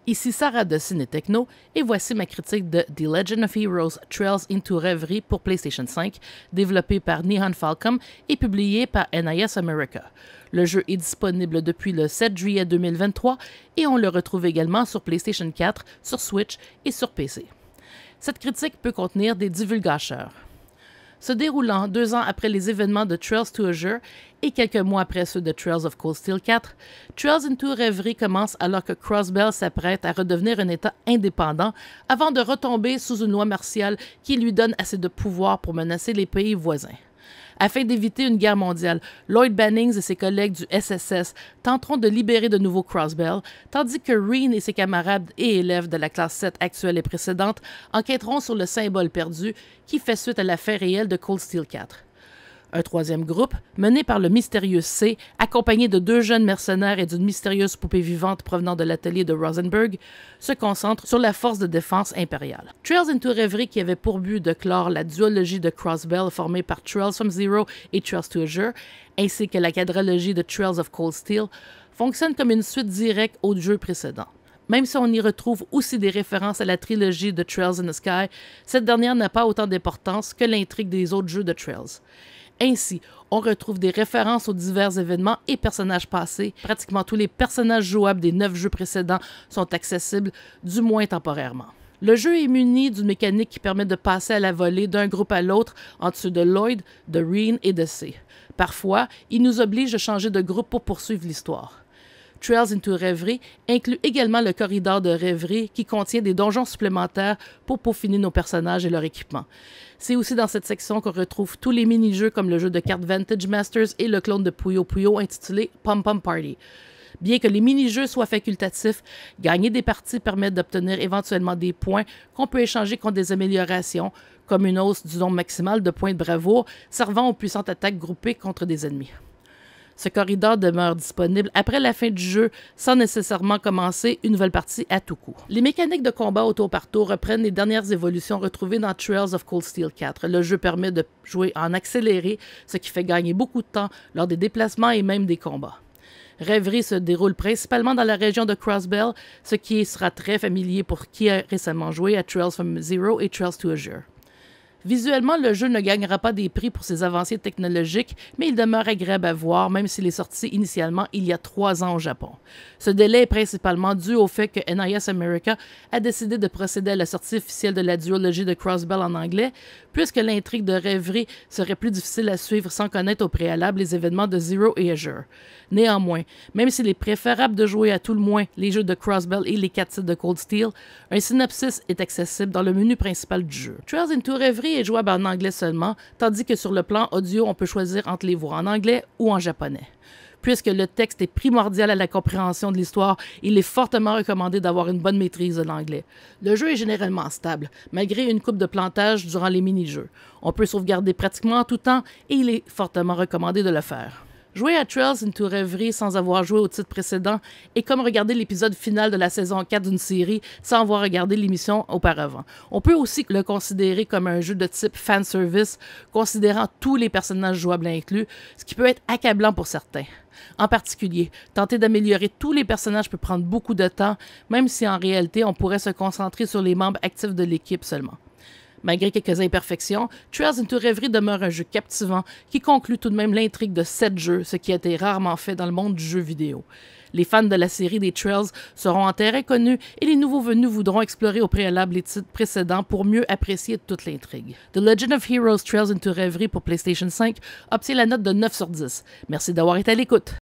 Ici Sarah de Ciné Techno et voici ma critique de The Legend of Heroes Trails into Reverie pour PlayStation 5, développé par Nihon Falcom et publié par NIS America. Le jeu est disponible depuis le 7 juillet 2023 et on le retrouve également sur PlayStation 4, sur Switch et sur PC. Cette critique peut contenir des divulgateurs. Se déroulant 2 ans après les événements de Trails to Azure et quelques mois après ceux de Trails of Cold Steel 4, Trails into Reverie commence alors que Crossbell s'apprête à redevenir un État indépendant avant de retomber sous une loi martiale qui lui donne assez de pouvoir pour menacer les pays voisins. Afin d'éviter une guerre mondiale, Lloyd Bannings et ses collègues du SSS tenteront de libérer de nouveau Crossbell, tandis que Reen et ses camarades et élèves de la classe 7 actuelle et précédente enquêteront sur le symbole perdu qui fait suite à l'affaire réelle de Cold Steel 4. Un troisième groupe, mené par le mystérieux C, accompagné de 2 jeunes mercenaires et d'une mystérieuse poupée vivante provenant de l'atelier de Rosenberg, se concentre sur la force de défense impériale. Trails into Reverie, qui avait pour but de clore la duologie de Crossbell formée par Trails from Zero et Trails to Azure, ainsi que la quadrilogie de Trails of Cold Steel, fonctionne comme une suite directe aux jeux précédents. Même si on y retrouve aussi des références à la trilogie de Trails in the Sky, cette dernière n'a pas autant d'importance que l'intrigue des autres jeux de Trails. Ainsi, on retrouve des références aux divers événements et personnages passés. Pratiquement tous les personnages jouables des 9 jeux précédents sont accessibles, du moins temporairement. Le jeu est muni d'une mécanique qui permet de passer à la volée d'un groupe à l'autre en dessous de Lloyd, de Reen et de C. Parfois, il nous oblige de changer de groupe pour poursuivre l'histoire. Trails into Reverie inclut également le corridor de rêverie qui contient des donjons supplémentaires pour peaufiner nos personnages et leur équipement. C'est aussi dans cette section qu'on retrouve tous les mini-jeux comme le jeu de cartes Vantage Masters et le clone de Puyo Puyo intitulé Pom Pom Party. Bien que les mini-jeux soient facultatifs, gagner des parties permet d'obtenir éventuellement des points qu'on peut échanger contre des améliorations, comme une hausse du nombre maximal de points de bravoure servant aux puissantes attaques groupées contre des ennemis. Ce corridor demeure disponible après la fin du jeu sans nécessairement commencer une nouvelle partie à tout coup. Les mécaniques de combat au tour par tour reprennent les dernières évolutions retrouvées dans Trails of Cold Steel 4. Le jeu permet de jouer en accéléré, ce qui fait gagner beaucoup de temps lors des déplacements et même des combats. Reverie se déroule principalement dans la région de Crossbell, ce qui sera très familier pour qui a récemment joué à Trails from Zero et Trails to Azure. Visuellement, le jeu ne gagnera pas des prix pour ses avancées technologiques, mais il demeure agréable à voir, même s'il est sorti initialement il y a 3 ans au Japon. Ce délai est principalement dû au fait que NIS America a décidé de procéder à la sortie officielle de la duologie de Crossbell en anglais, puisque l'intrigue de Reverie serait plus difficile à suivre sans connaître au préalable les événements de Zero et Azure. Néanmoins, même s'il est préférable de jouer à tout le moins les jeux de Crossbell et les 4 titres de Cold Steel, un synopsis est accessible dans le menu principal du jeu. Trails into Reverie est jouable en anglais seulement, tandis que sur le plan audio, on peut choisir entre les voir en anglais ou en japonais. Puisque le texte est primordial à la compréhension de l'histoire, il est fortement recommandé d'avoir une bonne maîtrise de l'anglais. Le jeu est généralement stable, malgré une coupe de plantage durant les mini-jeux. On peut sauvegarder pratiquement en tout temps et il est fortement recommandé de le faire. Jouer à Trails into Reverie sans avoir joué au titre précédent est comme regarder l'épisode final de la saison 4 d'une série sans avoir regardé l'émission auparavant. On peut aussi le considérer comme un jeu de type fanservice, considérant tous les personnages jouables inclus, ce qui peut être accablant pour certains. En particulier, tenter d'améliorer tous les personnages peut prendre beaucoup de temps, même si en réalité on pourrait se concentrer sur les membres actifs de l'équipe seulement. Malgré quelques imperfections, Trails into Reverie demeure un jeu captivant qui conclut tout de même l'intrigue de 7 jeux, ce qui a été rarement fait dans le monde du jeu vidéo. Les fans de la série des Trails seront en terrain connu et les nouveaux venus voudront explorer au préalable les titres précédents pour mieux apprécier toute l'intrigue. The Legend of Heroes Trails into Reverie pour PlayStation 5 obtient la note de 9 sur 10. Merci d'avoir été à l'écoute.